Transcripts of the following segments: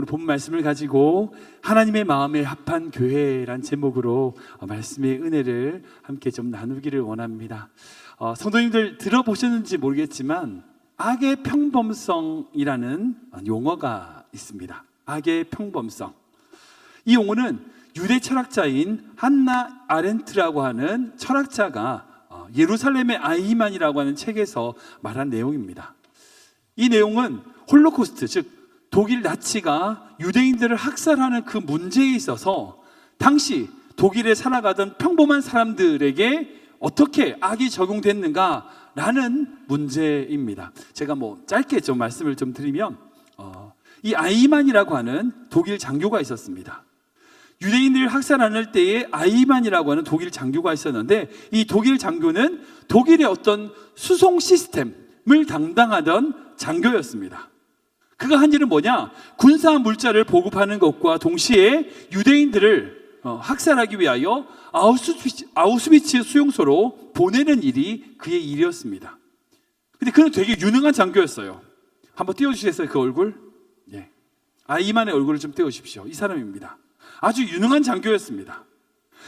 본 말씀을 가지고 하나님의 마음에 합한 교회란 제목으로 말씀의 은혜를 함께 좀 나누기를 원합니다. 성도님들 들어보셨는지 모르겠지만 악의 평범성이라는 용어가 있습니다. 악의 평범성. 이 용어는 유대 철학자인 한나 아렌트라고 하는 철학자가 예루살렘의 아이만이라고 하는 책에서 말한 내용입니다. 이 내용은 홀로코스트, 즉 독일 나치가 유대인들을 학살하는 그 문제에 있어서 당시 독일에 살아가던 평범한 사람들에게 어떻게 악이 적용됐는가라는 문제입니다. 제가 짧게 좀 말씀을 좀 드리면 이 아이만이라고 하는 독일 장교가 있었습니다. 유대인들을 학살하는 때에 아이만이라고 하는 독일 장교가 있었는데, 이 독일 장교는 독일의 어떤 수송 시스템을 담당하던 장교였습니다. 그가 한 일은 뭐냐? 군사 물자를 보급하는 것과 동시에 유대인들을 학살하기 위하여 아우슈비츠 수용소로 보내는 일이 그의 일이었습니다. 근데 그는 되게 유능한 장교였어요. 한번 띄워주시겠어요? 그 얼굴? 예. 아이만의 얼굴을 좀 띄워주십시오. 이 사람입니다. 아주 유능한 장교였습니다.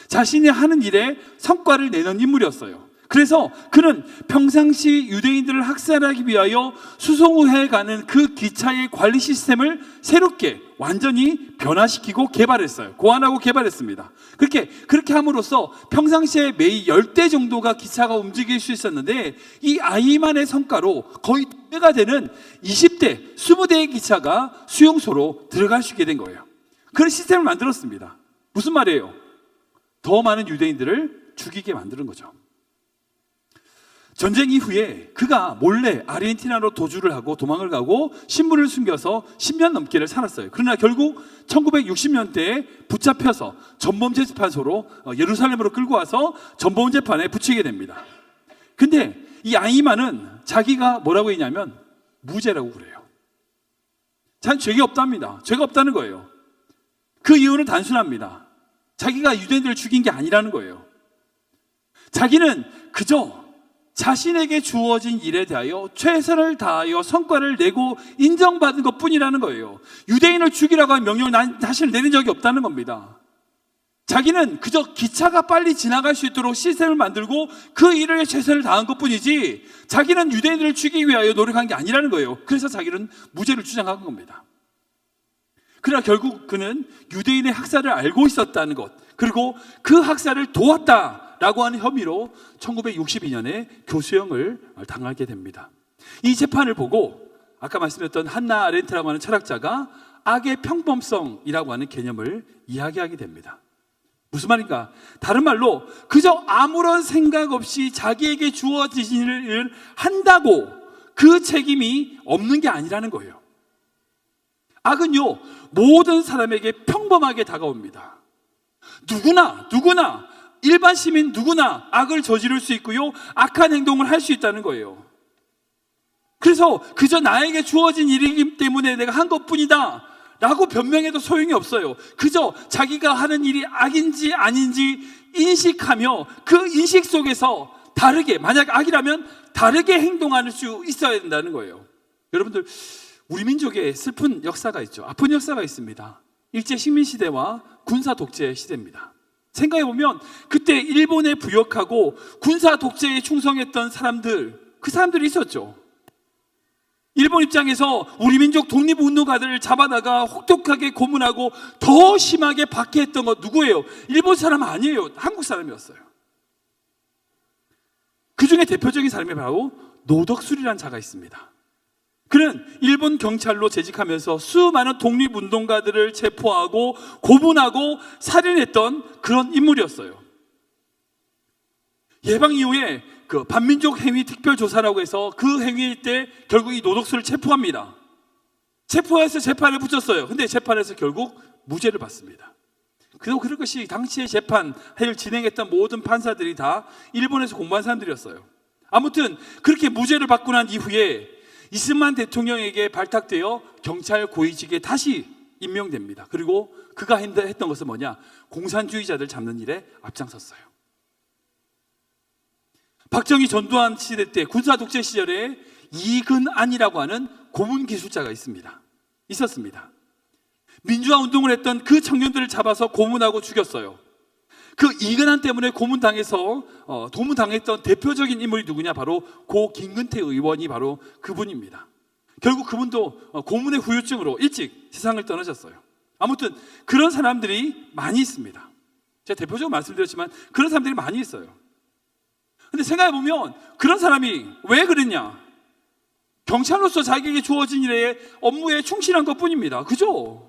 자신이 하는 일에 성과를 내는 인물이었어요. 그래서 그는 평상시 유대인들을 학살하기 위하여 수송해 가는 그 기차의 관리 시스템을 새롭게 완전히 변화시키고 개발했어요. 고안하고 개발했습니다. 그렇게 함으로써 평상시에 매일 10대 정도가 기차가 움직일 수 있었는데, 이 아이만의 성과로 거의 2배가 되는 20대, 20대의 기차가 수용소로 들어갈 수 있게 된 거예요. 그런 시스템을 만들었습니다. 무슨 말이에요? 더 많은 유대인들을 죽이게 만드는 거죠. 전쟁 이후에 그가 몰래 아르헨티나로 도주를 하고 도망을 가고 신분을 숨겨서 10년 넘게를 살았어요. 그러나 결국 1960년대에 붙잡혀서 전범재판소로 예루살렘으로 끌고 와서 전범재판에 붙이게 됩니다. 근데 이 아이만은 자기가 뭐라고 했냐면 무죄라고 그래요. 자기는 죄가 없답니다. 죄가 없다는 거예요. 그 이유는 단순합니다. 자기가 유대인들을 죽인 게 아니라는 거예요. 자기는 그저 자신에게 주어진 일에 대하여 최선을 다하여 성과를 내고 인정받은 것 뿐이라는 거예요. 유대인을 죽이라고 하는 명령을 자신을 내린 적이 없다는 겁니다. 자기는 그저 기차가 빨리 지나갈 수 있도록 시스템을 만들고 그 일에 최선을 다한 것 뿐이지, 자기는 유대인들을 죽이기 위하여 노력한 게 아니라는 거예요. 그래서 자기는 무죄를 주장한 겁니다. 그러나 결국 그는 유대인의 학살을 알고 있었다는 것, 그리고 그 학살을 도왔다라고 하는 혐의로 1962년에 교수형을 당하게 됩니다. 이 재판을 보고 아까 말씀드렸던 한나 아렌트라고 하는 철학자가 악의 평범성이라고 하는 개념을 이야기하게 됩니다. 무슨 말인가? 다른 말로 그저 아무런 생각 없이 자기에게 주어진 일을 한다고 그 책임이 없는 게 아니라는 거예요. 악은요, 모든 사람에게 평범하게 다가옵니다. 누구나 일반 시민 누구나 악을 저지를 수 있고요, 악한 행동을 할 수 있다는 거예요. 그래서 그저 나에게 주어진 일이기 때문에 내가 한 것뿐이다 라고 변명해도 소용이 없어요. 그저 자기가 하는 일이 악인지 아닌지 인식하며 그 인식 속에서 다르게, 만약 악이라면 다르게 행동할 수 있어야 된다는 거예요. 여러분들, 우리 민족에 슬픈 역사가 있죠. 아픈 역사가 있습니다. 일제 식민시대와 군사 독재 시대입니다. 생각해보면 그때 일본에 부역하고 군사 독재에 충성했던 사람들, 그 사람들이 있었죠. 일본 입장에서 우리 민족 독립운동가들을 잡아다가 혹독하게 고문하고 더 심하게 박해했던 건 누구예요? 일본 사람 아니에요. 한국 사람이었어요. 그 중에 대표적인 사람이 바로 노덕술이라는 자가 있습니다. 그는 일본 경찰로 재직하면서 수많은 독립운동가들을 체포하고 고문하고 살인했던 그런 인물이었어요. 예방 이후에 그 반민족 행위 특별조사라고 해서 그 행위 때 결국 이 노덕수를 체포합니다. 체포해서 재판에 붙였어요. 근데 재판에서 결국 무죄를 받습니다. 그리고 그럴 것이 당시에 재판을 진행했던 모든 판사들이 다 일본에서 공부한 사람들이었어요. 아무튼 그렇게 무죄를 받고 난 이후에 이승만 대통령에게 발탁되어 경찰 고위직에 다시 임명됩니다. 그리고 그가 했던 것은 뭐냐? 공산주의자들 잡는 일에 앞장섰어요. 박정희 전두환 시대 때 군사 독재 시절에 이근안이라고 하는 고문 기술자가 있었습니다. 민주화 운동을 했던 그 청년들을 잡아서 고문하고 죽였어요. 그 이근한 때문에 도문당했던 대표적인 인물이 누구냐? 바로 고 김근태 의원이 바로 그분입니다. 결국 그분도 고문의 후유증으로 일찍 세상을 떠나셨어요. 아무튼 그런 사람들이 많이 있습니다. 제가 대표적으로 말씀드렸지만 그런 사람들이 많이 있어요. 근데 생각해보면 그런 사람이 왜 그랬냐? 경찰로서 자기에게 주어진 일에 업무에 충실한 것 뿐입니다. 그죠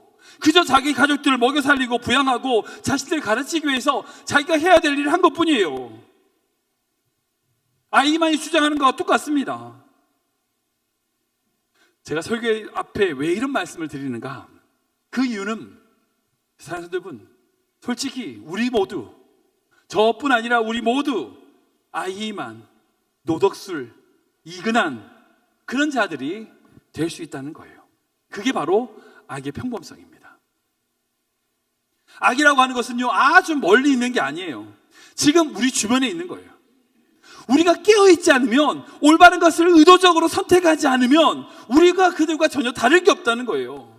자기 가족들을 먹여 살리고 부양하고 자식들을 가르치기 위해서 자기가 해야 될 일을 한 것 뿐이에요. 아이만이 주장하는 것과 똑같습니다. 제가 설교 앞에 왜 이런 말씀을 드리는가? 그 이유는 사랑하는 여러분, 솔직히 우리 모두, 저뿐 아니라 우리 모두 아이만, 노덕술, 이근한 그런 자들이 될 수 있다는 거예요. 그게 바로 악의 평범성입니다. 악이라고 하는 것은요, 아주 멀리 있는 게 아니에요. 지금 우리 주변에 있는 거예요. 우리가 깨어있지 않으면, 올바른 것을 의도적으로 선택하지 않으면 우리가 그들과 전혀 다를 게 없다는 거예요.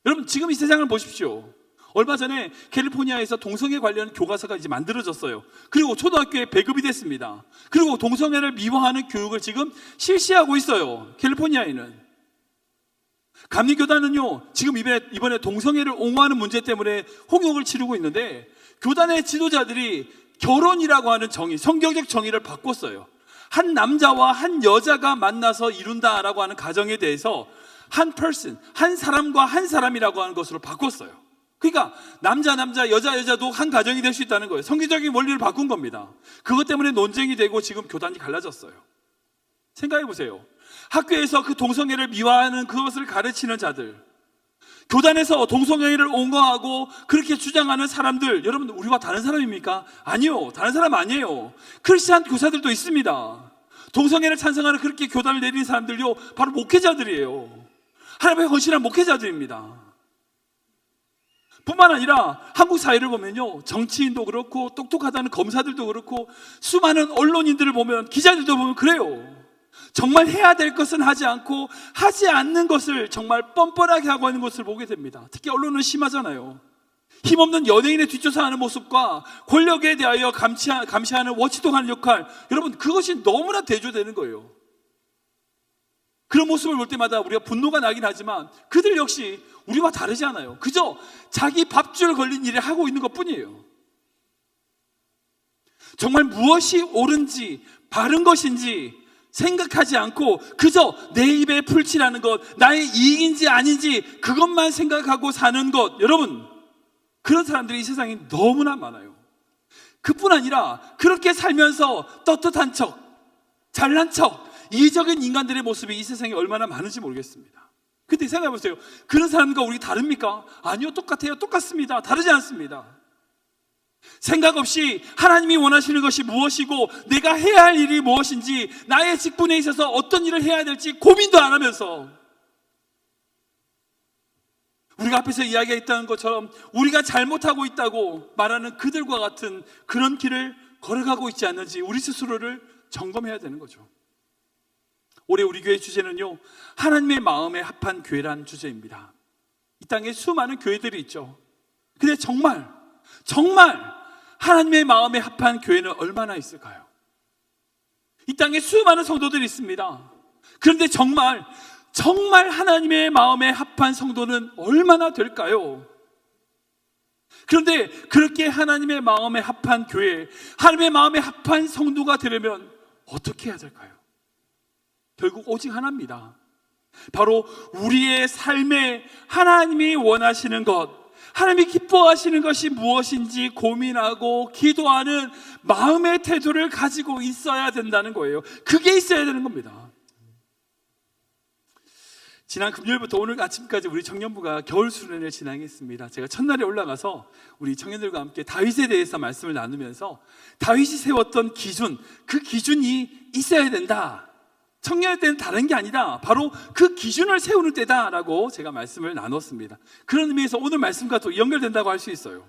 여러분, 지금 이 세상을 보십시오. 얼마 전에 캘리포니아에서 동성애 관련 교과서가 이제 만들어졌어요. 그리고 초등학교에 배급이 됐습니다. 그리고 동성애를 미화하는 교육을 지금 실시하고 있어요. 캘리포니아에는. 감리교단은요, 지금 이번에 동성애를 옹호하는 문제 때문에 홍역을 치르고 있는데, 교단의 지도자들이 결혼이라고 하는 정의, 성경적 정의를 바꿨어요. 한 남자와 한 여자가 만나서 이룬다라고 하는 가정에 대해서 한 사람과 한 사람이라고 하는 것으로 바꿨어요. 그러니까 남자, 여자도 한 가정이 될 수 있다는 거예요. 성경적인 원리를 바꾼 겁니다. 그것 때문에 논쟁이 되고 지금 교단이 갈라졌어요. 생각해 보세요. 학교에서 그 동성애를 미화하는 그것을 가르치는 자들, 교단에서 동성애를 옹호하고 그렇게 주장하는 사람들, 여러분 우리와 다른 사람입니까? 아니요, 다른 사람 아니에요. 크리스찬 교사들도 있습니다. 동성애를 찬성하는 그렇게 교단을 내리는 사람들요, 바로 목회자들이에요. 하나님의 헌신한 목회자들입니다. 뿐만 아니라 한국 사회를 보면요, 정치인도 그렇고 똑똑하다는 검사들도 그렇고 수많은 언론인들을 보면, 기자들도 보면 그래요. 정말 해야 될 것은 하지 않고 하지 않는 것을 정말 뻔뻔하게 하고 있는 것을 보게 됩니다. 특히 언론은 심하잖아요. 힘없는 연예인의 뒷조사하는 모습과 권력에 대하여 감시하는 워치독하는 역할, 여러분 그것이 너무나 대조되는 거예요. 그런 모습을 볼 때마다 우리가 분노가 나긴 하지만 그들 역시 우리와 다르지 않아요. 그저 자기 밥줄 걸린 일을 하고 있는 것 뿐이에요. 정말 무엇이 옳은지 바른 것인지 생각하지 않고 그저 내 입에 풀칠하는 것, 나의 이익인지 아닌지 그것만 생각하고 사는 것, 여러분 그런 사람들이 이 세상에 너무나 많아요. 그뿐 아니라 그렇게 살면서 떳떳한 척, 잘난 척, 이기적인 인간들의 모습이 이 세상에 얼마나 많은지 모르겠습니다. 근데 생각해 보세요. 그런 사람과 우리 다릅니까? 아니요, 똑같아요. 똑같습니다. 다르지 않습니다. 생각 없이 하나님이 원하시는 것이 무엇이고 내가 해야 할 일이 무엇인지, 나의 직분에 있어서 어떤 일을 해야 될지 고민도 안 하면서, 우리가 앞에서 이야기했던 것처럼 우리가 잘못하고 있다고 말하는 그들과 같은 그런 길을 걸어가고 있지 않는지 우리 스스로를 점검해야 되는 거죠. 올해 우리 교회 주제는요, 하나님의 마음에 합한 교회란 주제입니다. 이 땅에 수많은 교회들이 있죠. 근데 정말 하나님의 마음에 합한 교회는 얼마나 있을까요? 이 땅에 수많은 성도들이 있습니다. 그런데 정말 하나님의 마음에 합한 성도는 얼마나 될까요? 그런데 그렇게 하나님의 마음에 합한 교회, 하나님의 마음에 합한 성도가 되려면 어떻게 해야 될까요? 결국 오직 하나입니다. 바로 우리의 삶에 하나님이 원하시는 것, 하나님이 기뻐하시는 것이 무엇인지 고민하고 기도하는 마음의 태도를 가지고 있어야 된다는 거예요. 그게 있어야 되는 겁니다. 지난 금요일부터 오늘 아침까지 우리 청년부가 겨울 수련회를 진행했습니다. 제가 첫날에 올라가서 우리 청년들과 함께 다윗에 대해서 말씀을 나누면서 다윗이 세웠던 기준, 그 기준이 있어야 된다. 청년의 때는 다른 게 아니다, 바로 그 기준을 세우는 때다라고 제가 말씀을 나눴습니다. 그런 의미에서 오늘 말씀과 또 연결된다고 할 수 있어요.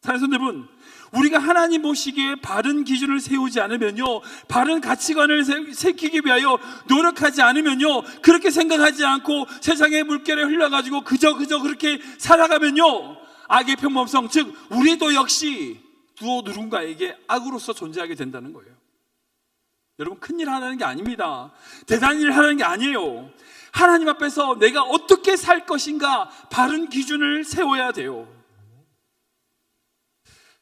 사랑하는 여러분, 우리가 하나님 보시기에 바른 기준을 세우지 않으면요, 바른 가치관을 세우기 위하여 노력하지 않으면요, 그렇게 생각하지 않고 세상의 물결에 흘러가지고 그저 그렇게 살아가면요, 악의 평범성, 즉 우리도 역시 또 누군가에게 악으로서 존재하게 된다는 거예요. 여러분, 큰일 하라는 게 아닙니다. 대단한 일을 하라는 게 아니에요. 하나님 앞에서 내가 어떻게 살 것인가 바른 기준을 세워야 돼요.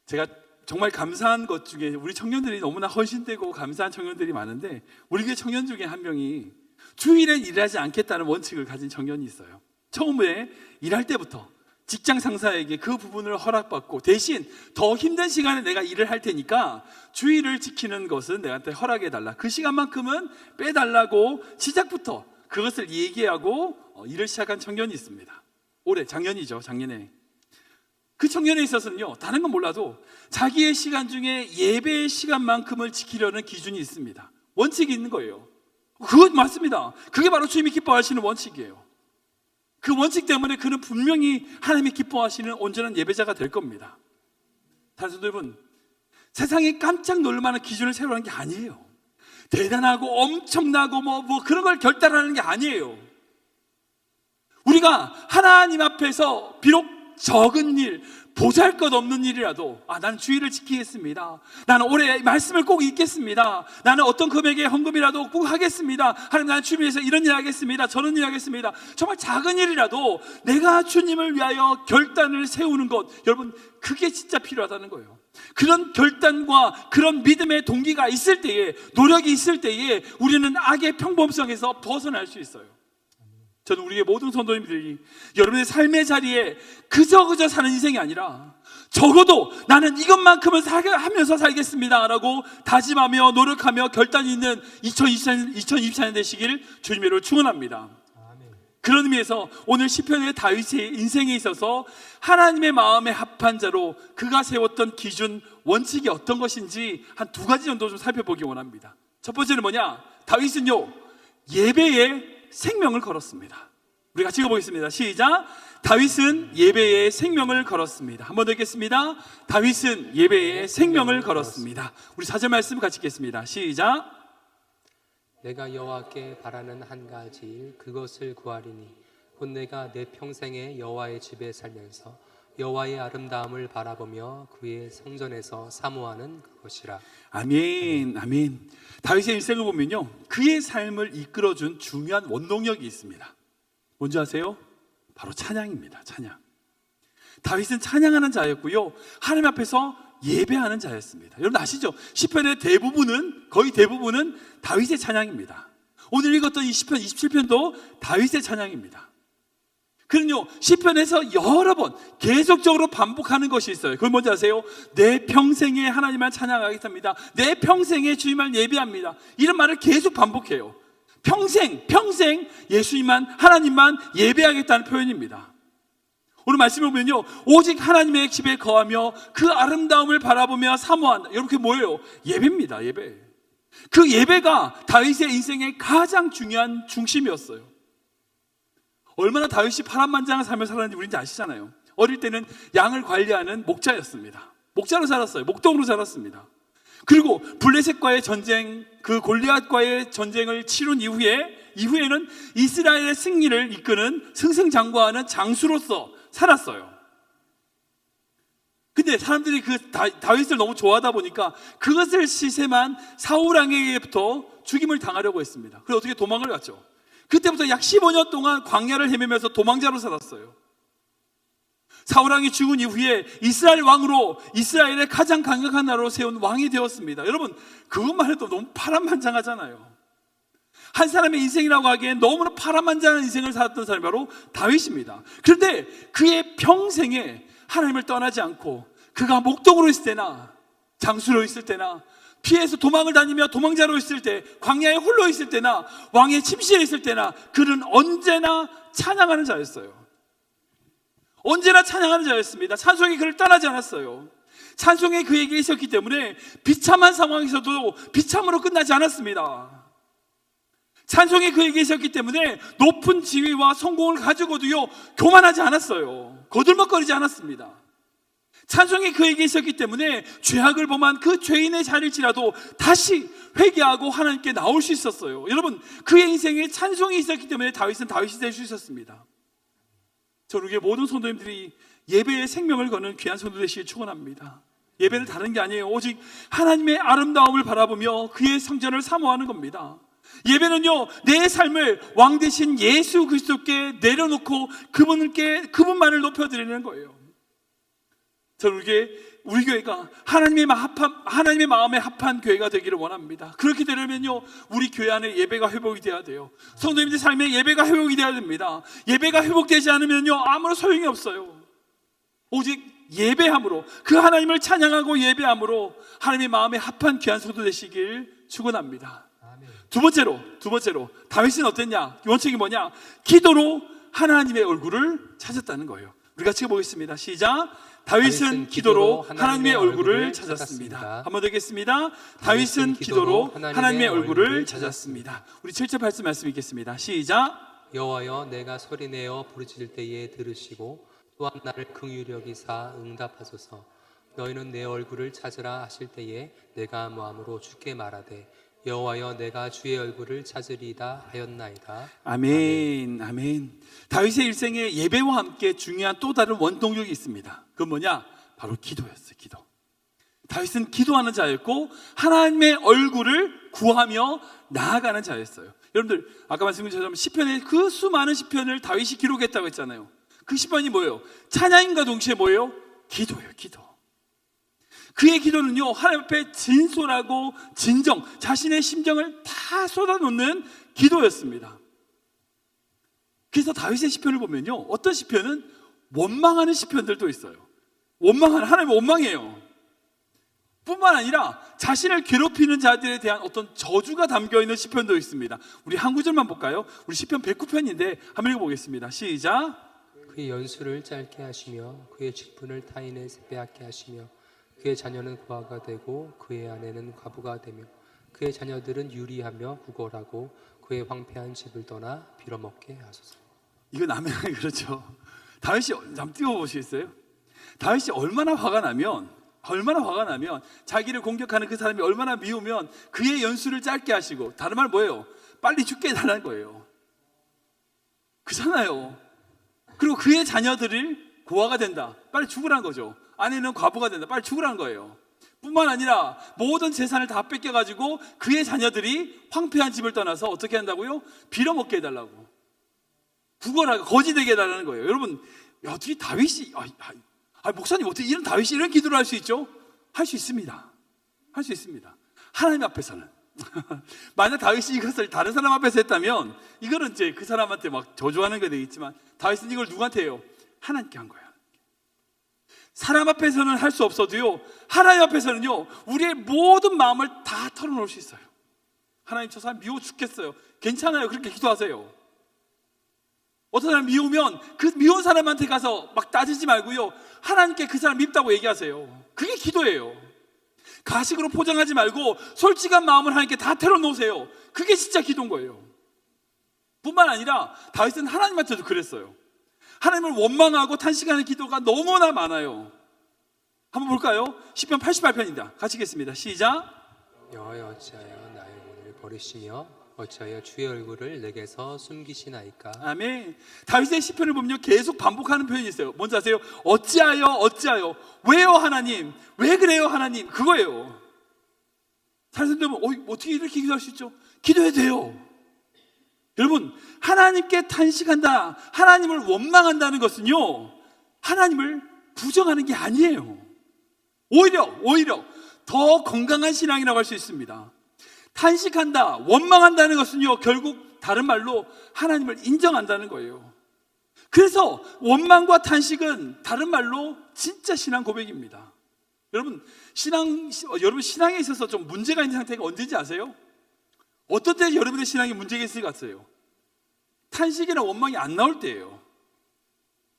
제가 정말 감사한 것 중에, 우리 청년들이 너무나 헌신되고 감사한 청년들이 많은데, 우리 교회 청년 중에 한 명이 주일엔 일하지 않겠다는 원칙을 가진 청년이 있어요. 처음에 일할 때부터 직장 상사에게 그 부분을 허락받고, 대신 더 힘든 시간에 내가 일을 할 테니까 주일을 지키는 것은 내한테 허락해달라, 그 시간만큼은 빼달라고 시작부터 그것을 얘기하고 일을 시작한 청년이 있습니다. 올해, 작년에. 그 청년에 있어서는요, 다른 건 몰라도 자기의 시간 중에 예배의 시간만큼을 지키려는 기준이 있습니다. 원칙이 있는 거예요. 그것 맞습니다. 그게 바로 주님이 기뻐하시는 원칙이에요. 그 원칙 때문에 그는 분명히 하나님이 기뻐하시는 온전한 예배자가 될 겁니다. 사랑하는 여러분, 세상에 깜짝 놀랄 만한 기준을 세우라는 게 아니에요. 대단하고 엄청나고 뭐 그런 걸 결단하는 게 아니에요. 우리가 하나님 앞에서 비록 적은 일, 보잘것없는 일이라도, 나는 주의를 지키겠습니다, 나는 올해 말씀을 꼭 읽겠습니다, 나는 어떤 금액의 헌금이라도 꼭 하겠습니다, 하나님 나는 주님 위해서 이런 일 하겠습니다, 저런 일 하겠습니다, 정말 작은 일이라도 내가 주님을 위하여 결단을 세우는 것, 여러분, 그게 진짜 필요하다는 거예요. 그런 결단과 그런 믿음의 동기가 있을 때에, 노력이 있을 때에 우리는 악의 평범성에서 벗어날 수 있어요. 저는 우리의 모든 성도님들이 여러분의 삶의 자리에 그저 사는 인생이 아니라, 적어도 나는 이것만큼은 하면서 살겠습니다 라고 다짐하며 노력하며 결단이 있는 2024년 되시길 주님으로 축원합니다. 그런 의미에서 오늘 시편의 다윗의 인생에 있어서 하나님의 마음에 합한 자로 그가 세웠던 기준, 원칙이 어떤 것인지 한 두 가지 정도 좀 살펴보기 원합니다. 첫 번째는 뭐냐? 다윗은요, 예배에 생명을 걸었습니다. 우리 같이 읽어보겠습니다. 시작. 다윗은 예배에 생명을 걸었습니다. 한 번 더 읽겠습니다. 다윗은 예배에 생명을 걸었습니다. 우리 4절 말씀 같이 읽겠습니다. 시작. 내가 여호와께 바라는 한 가지 일, 그것을 구하리니 곧 내가 내 평생에 여호와의 집에 살면서 여호와의 아름다움을 바라보며 그의 성전에서 사모하는 그것이라. 아멘, 아멘. 다윗의 일생을 보면요, 그의 삶을 이끌어준 중요한 원동력이 있습니다. 뭔지 아세요? 바로 찬양입니다. 찬양. 다윗은 찬양하는 자였고요, 하나님 앞에서 예배하는 자였습니다. 여러분 아시죠? 시편의 거의 대부분은 다윗의 찬양입니다. 오늘 읽었던 이 시편 27편도 다윗의 찬양입니다. 그는요, 시편에서 여러 번 계속적으로 반복하는 것이 있어요. 그건 뭔지 아세요? 내 평생에 하나님을 찬양하겠습니다, 내 평생에 주님을 예배합니다, 이런 말을 계속 반복해요. 평생 예수님만, 하나님만 예배하겠다는 표현입니다. 오늘 말씀을 보면요, 오직 하나님의 집에 거하며 그 아름다움을 바라보며 사모한다. 여러분, 그게 뭐예요? 예배입니다. 예배. 그 예배가 다윗의 인생의 가장 중요한 중심이었어요. 얼마나 다윗이 파란만장한 삶을 살았는지 우리는 아시잖아요. 어릴 때는 양을 관리하는 목자였습니다. 목자로 살았어요. 목동으로 살았습니다. 그리고 블레셋과의 전쟁, 그 골리앗과의 전쟁을 치룬 이후에는 이스라엘의 승리를 이끄는 승승장구하는 장수로서 살았어요. 근데 사람들이 그 다윗을 너무 좋아하다 보니까 그것을 시샘한 사울 왕에게부터 죽임을 당하려고 했습니다. 그래서 어떻게 도망을 갔죠. 그때부터 약 15년 동안 광야를 헤매면서 도망자로 살았어요. 사울 왕이 죽은 이후에 이스라엘 왕으로, 이스라엘의 가장 강력한 나라로 세운 왕이 되었습니다. 여러분, 그것만 해도 너무 파란만장하잖아요. 한 사람의 인생이라고 하기엔 너무나 파란만장한 인생을 살았던 사람이 바로 다윗입니다. 그런데 그의 평생에 하나님을 떠나지 않고, 그가 목동으로 있을 때나 장수로 있을 때나 피해서 도망을 다니며 도망자로 있을 때, 광야에 홀로 있을 때나 왕의 침실에 있을 때나 그는 언제나 찬양하는 자였어요. 언제나 찬양하는 자였습니다. 찬송이 그를 떠나지 않았어요. 찬송이 그에게 있었기 때문에 비참한 상황에서도 비참으로 끝나지 않았습니다. 찬송이 그에게 있었기 때문에 높은 지위와 성공을 가지고도요, 교만하지 않았어요. 거들먹거리지 않았습니다. 찬송이 그에게 있었기 때문에 죄악을 범한 그 죄인의 자리일지라도 다시 회개하고 하나님께 나올 수 있었어요. 여러분, 그의 인생에 찬송이 있었기 때문에 다윗은 다윗이 될 수 있었습니다. 저는 우리 모든 성도님들이 예배에 생명을 거는 귀한 성도 되시길 축원합니다. 예배는 다른 게 아니에요. 오직 하나님의 아름다움을 바라보며 그의 성전을 사모하는 겁니다. 예배는요, 내 삶을 왕 대신 예수 그리스도께 내려놓고 그분만을 높여드리는 거예요. 저는 우리 교회가 하나님의 마음에 합한 교회가 되기를 원합니다. 그렇게 되려면요, 우리 교회 안에 예배가 회복이 돼야 돼요. 성도님들 삶에 예배가 회복이 돼야 됩니다. 예배가 회복되지 않으면요, 아무런 소용이 없어요. 오직 예배함으로, 그 하나님을 찬양하고 예배함으로 하나님의 마음에 합한 귀한 성도 되시길 축원합니다. 두 번째로 다윗은 어땠냐? 원칙이 뭐냐? 기도로 하나님의 얼굴을 찾았다는 거예요. 우리 같이 보겠습니다. 시작. 다윗은 기도로 하나님의 얼굴을 찾았습니다. 한번 더 읽겠습니다. 다윗은 기도로 하나님의 얼굴을 찾았습니다. 우리 7절 8절 말씀 읽겠습니다. 시작. 여호와여, 내가 소리내어 부르짖을 때에 들으시고 또한 나를 긍휼히 여기사 응답하소서. 너희는 내 얼굴을 찾으라 하실 때에 내가 마음으로 주께 말하되 여호와여, 내가 주의 얼굴을 찾으리이다 하였나이다. 아멘. 아멘. 다윗의 일생에 예배와 함께 중요한 또 다른 원동력이 있습니다. 그건 뭐냐? 바로 기도였어요. 기도. 다윗은 기도하는 자였고 하나님의 얼굴을 구하며 나아가는 자였어요. 여러분들, 아까 말씀드린 것처럼 시편의 그 수많은 시편을 다윗이 기록했다고 했잖아요. 그 시편이 뭐예요? 찬양인과 동시에 뭐예요? 기도예요. 기도. 그의 기도는요, 하나님 앞에 진솔하고 진정, 자신의 심정을 다 쏟아놓는 기도였습니다. 그래서 다윗의 시편을 보면요, 어떤 시편은 원망하는 시편들도 있어요. 하나님 원망해요. 뿐만 아니라 자신을 괴롭히는 자들에 대한 어떤 저주가 담겨있는 시편도 있습니다. 우리 한 구절만 볼까요? 우리 시편 109편인데 한번 읽어보겠습니다. 시작. 그의 연수를 짧게 하시며 그의 직분을 타인에 빼앗게 하시며 그의 자녀는 고아가 되고 그의 아내는 과부가 되며 그의 자녀들은 유리하며 구걸하고 그의 황폐한 집을 떠나 빌어먹게 하소서. 이건 아멘. 그렇죠. 다윗이 한번 띄워보시겠어요? 다윗이 얼마나 화가 나면 자기를 공격하는 그 사람이 얼마나 미우면 그의 연수를 짧게 하시고, 다른 말 뭐예요? 빨리 죽게 해달라는 거예요. 그잖아요. 그리고 그의 자녀들이 고아가 된다, 빨리 죽으라는 거죠. 아내는 과부가 된다, 빨리 죽으라는 거예요. 뿐만 아니라 모든 재산을 다 뺏겨가지고 그의 자녀들이 황폐한 집을 떠나서 어떻게 한다고요? 빌어먹게 해달라고, 구걸하고 거지되게 해달라는 거예요. 여러분, 어떻게 다윗이 목사님 어떻게 이런 다윗이 이런 기도를 할 수 있죠? 할 수 있습니다. 할 수 있습니다. 하나님 앞에서는. 만약 다윗이 이것을 다른 사람 앞에서 했다면 이거는 이제 그 사람한테 막 저주하는 게 되겠지만, 다윗은 이걸 누구한테 해요? 하나님께 한 거예요. 사람 앞에서는 할 수 없어도요, 하나님 앞에서는요, 우리의 모든 마음을 다 털어놓을 수 있어요. 하나님, 저 사람 미워 죽겠어요. 괜찮아요. 그렇게 기도하세요. 어떤 사람 미우면 그 미운 사람한테 가서 막 따지지 말고요, 하나님께 그 사람 밉다고 얘기하세요. 그게 기도예요. 가식으로 포장하지 말고 솔직한 마음을 하나님께 다 털어놓으세요. 그게 진짜 기도인 거예요. 뿐만 아니라 다윗은 하나님한테도 그랬어요. 하나님을 원망하고 탄식하는 기도가 너무나 많아요. 한번 볼까요? 시편 88편입니다. 같이 읽겠습니다. 시작. 여호와여, 어찌하여 나의 영혼을 버리시며 어찌하여 주의 얼굴을 내게서 숨기시나이까. 아멘. 다윗의 시편을 보면 계속 반복하는 표현이 있어요. 뭔지 아세요? 어찌하여, 왜요 하나님, 왜 그래요 하나님, 그거예요. 다른 사람들은 어떻게 이렇게 기도할 수 있죠? 기도해도 돼요. 여러분, 하나님께 탄식한다, 하나님을 원망한다는 것은요, 하나님을 부정하는 게 아니에요. 오히려 더 건강한 신앙이라고 할 수 있습니다. 탄식한다, 원망한다는 것은요, 결국 다른 말로 하나님을 인정한다는 거예요. 그래서 원망과 탄식은 다른 말로 진짜 신앙 고백입니다. 여러분, 신앙에 있어서 좀 문제가 있는 상태가 언제인지 아세요? 어떤 때 여러분의 신앙에 문제가 있을 것 같아요? 탄식이나 원망이 안 나올 때예요.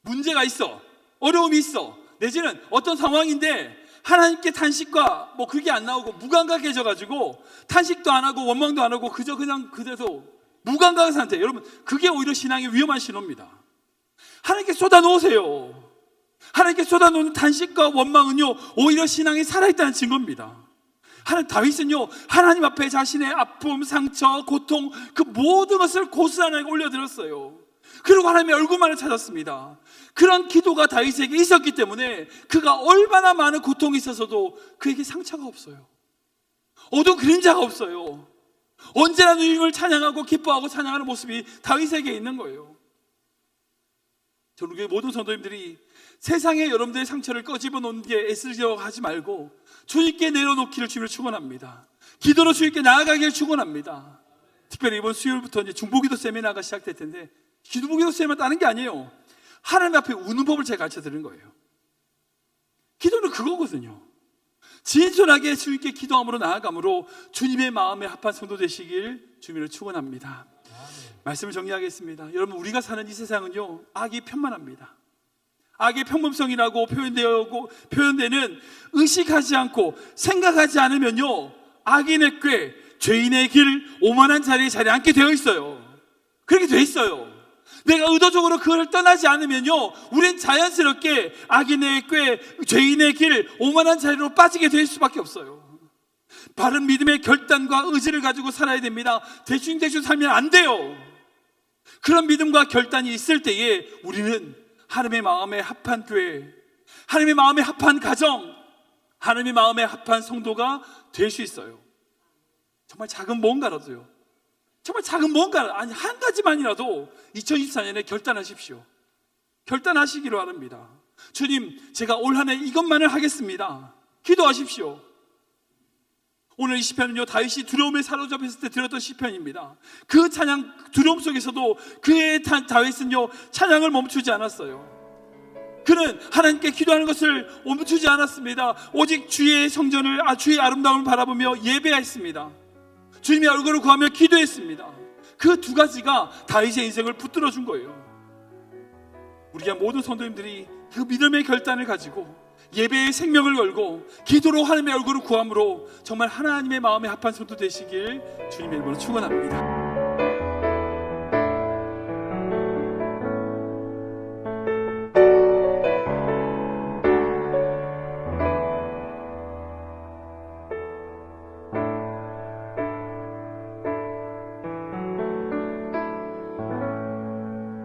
문제가 있어, 어려움이 있어, 내지는 어떤 상황인데 하나님께 탄식과 그게 안 나오고 무감각해져가지고 탄식도 안 하고 원망도 안 하고 그래서 무감각한 상태. 여러분, 그게 오히려 신앙의 위험한 신호입니다. 하나님께 쏟아놓으세요. 하나님께 쏟아놓는 단식과 원망은요, 오히려 신앙이 살아있다는 증거입니다. 다윗은요, 하나님 앞에 자신의 아픔, 상처, 고통, 그 모든 것을 고스란하게 올려드렸어요. 그리고 하나님의 얼굴만을 찾았습니다. 그런 기도가 다윗에게 있었기 때문에 그가 얼마나 많은 고통이 있어서도 그에게 상처가 없어요. 어두운 그림자가 없어요. 언제나 주님을 찬양하고 기뻐하고 찬양하는 모습이 다윗에게 있는 거예요. 저는 우리 모든 성도님들이 세상에 여러분들의 상처를 꺼집어 놓는 게 애쓰려고 하지 말고 주님께 내려놓기를 주님을 축원합니다. 기도로 주님께 나아가기를 축원합니다. 특별히 이번 수요일부터 이제 중보기도 세미나가 시작될 텐데, 중보기도 세미나 따는 게 아니에요. 하나님 앞에 우는 법을 제가 가르쳐 드리는 거예요. 기도는 그거거든요. 진솔하게 주님께 기도함으로 나아감으로 주님의 마음에 합한 성도 되시길 주님을 축원합니다. 말씀을 정리하겠습니다. 여러분, 우리가 사는 이 세상은요, 악이 편만합니다. 악의 평범성이라고 표현되는 의식하지 않고 생각하지 않으면요, 악인의 꾀, 죄인의 길, 오만한 자리에 앉게 되어 있어요. 그렇게 되어 있어요. 내가 의도적으로 그걸 떠나지 않으면요, 우린 자연스럽게 악인의 꾀, 죄인의 길, 오만한 자리로 빠지게 될 수밖에 없어요. 바른 믿음의 결단과 의지를 가지고 살아야 됩니다. 대충대충 살면 안 돼요. 그런 믿음과 결단이 있을 때에 우리는 하나님의 마음에 합한 교회, 하나님의 마음에 합한 가정, 하나님의 마음에 합한 성도가 될 수 있어요. 정말 작은 뭔가라도요, 정말 작은 뭔가, 아니 한 가지만이라도 2024년에 결단하십시오. 결단하시기로 바랍니다. 주님, 제가 올 한 해 이것만을 하겠습니다. 기도하십시오. 오늘 이 시편은요, 다윗이 두려움에 사로잡혔을 때 들었던 시편입니다. 그 찬양, 두려움 속에서도 그의 다윗은요, 찬양을 멈추지 않았어요. 그는 하나님께 기도하는 것을 멈추지 않았습니다. 오직 주의 성전을, 주의 아름다움을 바라보며 예배했습니다. 주님의 얼굴을 구하며 기도했습니다. 그 두 가지가 다윗의 인생을 붙들어 준 거예요. 우리가 모든 성도님들이 그 믿음의 결단을 가지고 예배의 생명을 걸고 기도로 하나님의 얼굴을 구함으로 정말 하나님의 마음에 합한 성도 되시길 주님의 이름으로 축원합니다.